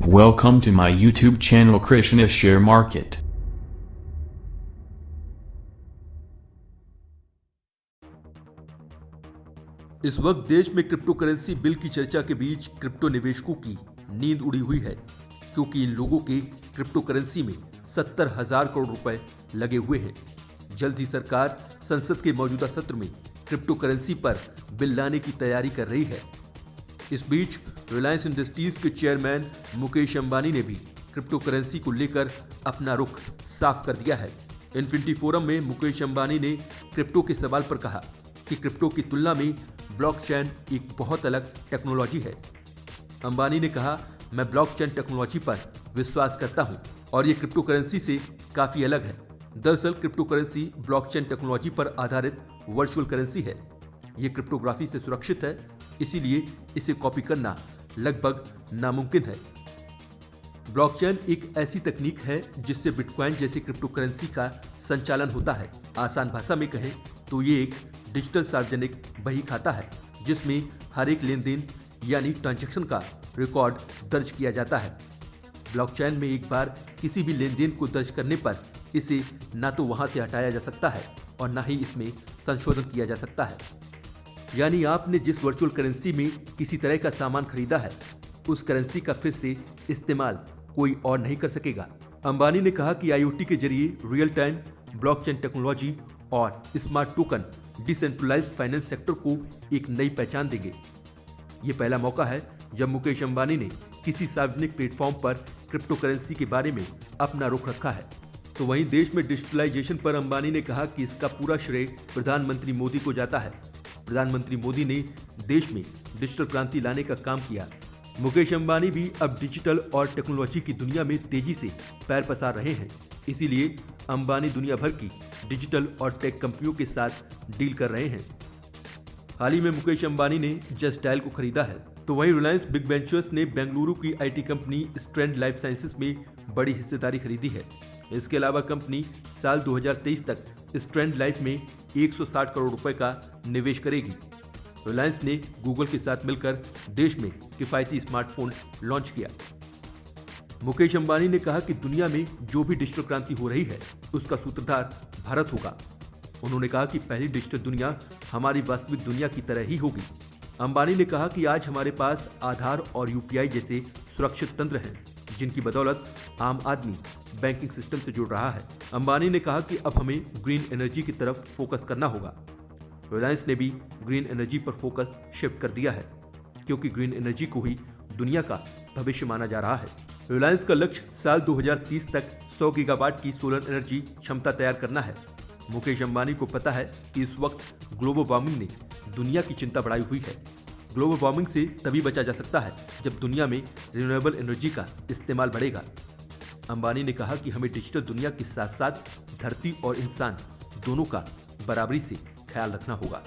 Welcome to my YouTube channel Krishna Share Market. इस वक्त देश में क्रिप्टो करेंसी बिल की चर्चा के बीच क्रिप्टो निवेशकों की नींद उड़ी हुई है, क्योंकि इन लोगों के क्रिप्टो करेंसी में 70,000 करोड़ रुपए लगे हुए हैं। जल्द ही सरकार संसद के मौजूदा सत्र में क्रिप्टो करेंसी पर बिल लाने की तैयारी कर रही है। इस बीच रिलायंस इंडस्ट्रीज के चेयरमैन मुकेश अंबानी ने भी क्रिप्टो करेंसी को लेकर अपना रुख साफ कर दिया है। इन्फिनिटी फोरम में मुकेश अंबानी ने क्रिप्टो के सवाल पर कहा कि क्रिप्टो की तुलना में ब्लॉकचेन एक बहुत अलग टेक्नोलॉजी है। अंबानी ने कहा, मैं ब्लॉकचेन टेक्नोलॉजी पर विश्वास करता हूं और ये क्रिप्टो करेंसी से काफी अलग है। दरअसल क्रिप्टो करेंसी ब्लॉकचेन टेक्नोलॉजी पर आधारित वर्चुअल करेंसी है। ये क्रिप्टोग्राफी से सुरक्षित है, इसीलिए इसे कॉपी करना लगभग नामुमकिन है। ब्लॉकचेन एक ऐसी तकनीक है जिससे बिटकॉइन जैसी क्रिप्टो करेंसी का संचालन होता है। आसान भाषा में कहें तो ये एक डिजिटल सार्वजनिक बही खाता है, जिसमें हर एक लेन देन यानी ट्रांजैक्शन का रिकॉर्ड दर्ज किया जाता है। ब्लॉकचेन में एक बार किसी भी लेन देन को दर्ज करने पर इसे ना तो वहां से हटाया जा सकता है और ना ही इसमें संशोधन किया जा सकता है। यानी आपने जिस वर्चुअल करेंसी में किसी तरह का सामान खरीदा है, उस करेंसी का फिर से इस्तेमाल कोई और नहीं कर सकेगा। अंबानी ने कहा कि आईओटी के जरिए रियल टाइम ब्लॉकचेन टेक्नोलॉजी और smart token decentralised finance sector को एक नई पहचान देंगे। ये पहला मौका है जब मुकेश अंबानी ने किसी सार्वजनिक प्लेटफॉर्म पर क्रिप्टो करेंसी के बारे में अपना रुख रखा है। तो वहीं देश में डिजिटलाइजेशन पर अंबानी ने कहा कि इसका पूरा श्रेय प्रधानमंत्री मोदी को जाता है। प्रधानमंत्री मोदी ने देश में डिजिटल क्रांति लाने का काम किया। मुकेश अंबानी भी अब डिजिटल और टेक्नोलॉजी की दुनिया में तेजी से पैर पसार रहे हैं, इसीलिए अंबानी दुनिया भर की डिजिटल और टेक कंपनियों के साथ डील कर रहे हैं। हाल ही में मुकेश अंबानी ने जस्ट डायल को खरीदा है। तो वहीं रिलायंस बिग वेंचर्स ने बेंगलुरु की IT company strand life sciences में बड़ी हिस्सेदारी खरीदी है। इसके अलावा कंपनी साल 2023 तक स्ट्रैंड लाइफ में 160 करोड़ रुपए का निवेश करेगी। रिलायंस ने गूगल के साथ मिलकर देश में किफायती स्मार्टफोन लॉन्च किया। मुकेश अंबानी ने कहा कि दुनिया में जो भी डिजिटल क्रांति हो रही है, उसका सूत्रधार भारत होगा। उन्होंने कहा कि पहली डिजिटल दुनिया हमारी वास्तविक दुनिया की तरह ही होगी। अंबानी ने कहा कि आज हमारे पास आधार और यूपीआई जैसे सुरक्षित तंत्र हैं, जिनकी बदौलत आम आदमी बैंकिंग सिस्टम से जुड़ रहा है। अंबानी ने कहा कि अब हमें ग्रीन एनर्जी की तरफ फोकस करना होगा। रिलायंस ने भी ग्रीन एनर्जी पर फोकस शिफ्ट कर दिया है, क्योंकि ग्रीन एनर्जी को ही दुनिया का भविष्य माना जा रहा है। रिलायंस का लक्ष्य साल 2030 तक 100 गीगावाट की सोलर एनर्जी क्षमता तैयार करना है। मुकेश अंबानी को पता है कि इस वक्त ग्लोबल वार्मिंग ने दुनिया की चिंता बढ़ाई हुई है। ग्लोबल वार्मिंग से तभी बचा जा सकता है जब दुनिया में रिन्यूएबल एनर्जी का इस्तेमाल बढ़ेगा। अंबानी ने कहा कि हमें डिजिटल दुनिया के साथ साथ धरती और इंसान दोनों का बराबरी से ख्याल रखना होगा।